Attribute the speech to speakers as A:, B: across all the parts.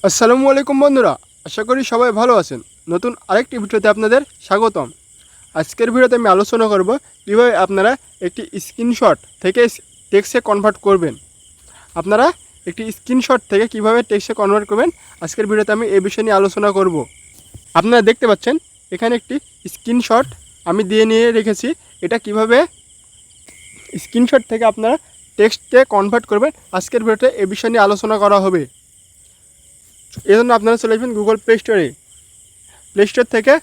A: আসসালামু আলাইকুম বন্ধুরা, আশা করি সবাই ভালো আছেন। নতুন আরেকটি ভিডিওতে আপনাদের স্বাগতম। আজকের ভিডিওতে আমি আলোচনা করব কীভাবে আপনারা একটি স্ক্রিনশট থেকে টেক্সটে কনভার্ট করবেন। আপনারা একটি স্ক্রিনশট থেকে কিভাবে টেক্সটে কনভার্ট করবেন, আজকের ভিডিওতে আমি এই বিষয় নিয়ে আলোচনা করব। আপনারা দেখতে পাচ্ছেন এখানে একটি স্ক্রিনশট আমি দিয়ে নিয়ে রেখেছি। এটা কিভাবে স্ক্রিনশট থেকে আপনারা টেক্সটে কনভার্ট করবেন, আজকের ভিডিওতে এই বিষয় নিয়ে আলোচনা করা হবে। এই জন্য আপনারা চলে আসবেন গুগল প্লে স্টোর থেকে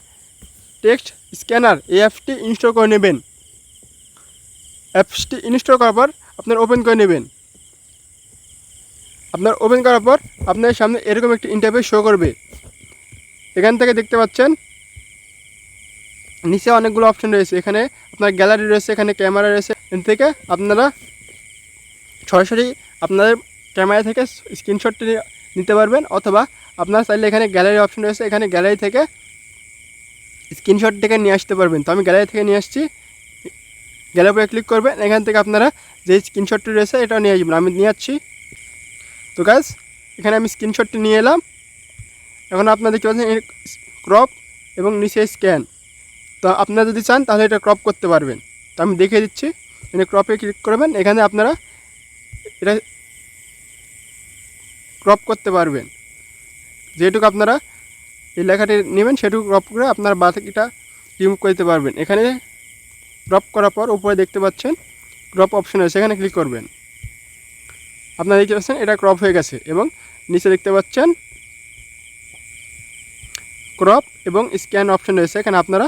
A: টেক্সট স্ক্যানার এই অ্যাপসটি ইনস্টল করে নেবেন। অ্যাপসটি ইনস্টল করার পর আপনারা ওপেন করে নেবেন। আপনার ওপেন করার পর আপনার সামনে এরকম একটি ইন্টারফেস শো করবে। এখান থেকে দেখতে পাচ্ছেন নিচে অনেকগুলো অপশন রয়েছে। এখানে আপনার গ্যালারি রয়েছে, এখানে ক্যামেরা রয়েছে। এখান থেকে আপনারা সরাসরি আপনাদের ক্যামেরা থেকে স্ক্রিনশটটি নিতে পারবেন, অথবা আপনারা চাইলে এখানে গ্যালারি অপশন রয়েছে, এখানে গ্যালারি থেকে স্ক্রিনশট থেকে নিয়ে আসতে পারবেন। তো আমি গ্যালারি থেকে নিয়ে আসছি। গ্যালারি উপরে ক্লিক করবেন, এখান থেকে আপনারা যে স্ক্রিনশটটি রয়েছে এটা নিয়ে আসবেন। আমি নিয়ে আসছি। তো গাইস, এখানে আমি স্ক্রিনশটটি নিয়ে এলাম। এখন আপনারা দেখতে পাচ্ছেন ক্রপ এবং নিচে স্ক্যান। তো আপনারা যদি চান তাহলে এটা ক্রপ করতে পারবেন। তো আমি দেখিয়ে দিচ্ছি। এখানে ক্রপে ক্লিক করবেন, এখানে আপনারা এটা ক্রপ করতে পারবেন। যেটুকু আপনারা এই লেখাটি নেবেন সেটুকু ক্রপ করে আপনার বাকিটা রিমুভ করতে পারবেন। এখানে ক্রপ করার পর উপরে দেখতে পাচ্ছেন ক্রপ অপশন আছে, সেখানে ক্লিক করবেন। আপনারা দেখতে পাচ্ছেন এটা ক্রপ হয়ে গেছে, এবং নিচে দেখতে পাচ্ছেন ক্রপ এবং স্ক্যান অপশন রয়েছে। এখানে আপনারা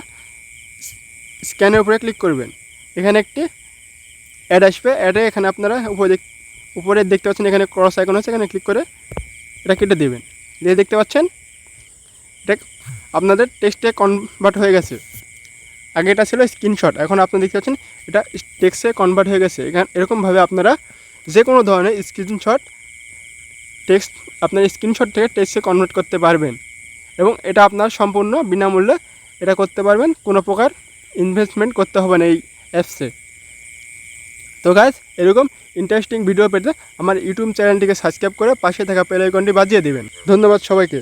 A: স্ক্যানের উপরে ক্লিক করবেন। এখানে একটি অ্যাড আসবে। অ্যাডে এখানে আপনারা উপরে দেখতে পাচ্ছেন এখানে ক্রস আইকন আছে, এখানে ক্লিক করে এটা কেটে দেবেন। দিয়ে দেখতে পাচ্ছেন এটা আপনাদের টেক্সটে কনভার্ট হয়ে গেছে। আগে এটা ছিল স্ক্রিনশট, এখন আপনারা দেখতে পাচ্ছেন এটা টেক্সটে কনভার্ট হয়ে গেছে। এরকমভাবে আপনারা যে কোনো ধরনের স্ক্রিনশট টেক্সট আপনার স্ক্রিনশট থেকে টেক্সটে কনভার্ট করতে পারবেন, এবং এটা আপনার সম্পূর্ণ বিনামূল্যে এটা করতে পারবেন। কোনো প্রকার ইনভেস্টমেন্ট করতে হবে না এই অ্যাপসে। তো গাইস, এরকম ইন্টারেস্টিং ভিডিও পেতে আমার ইউটিউব চ্যানেলটিকে সাবস্ক্রাইব করে পাশে থাকা বেল আইকনটি বাজিয়ে দেবেন। ধন্যবাদ সবাইকে।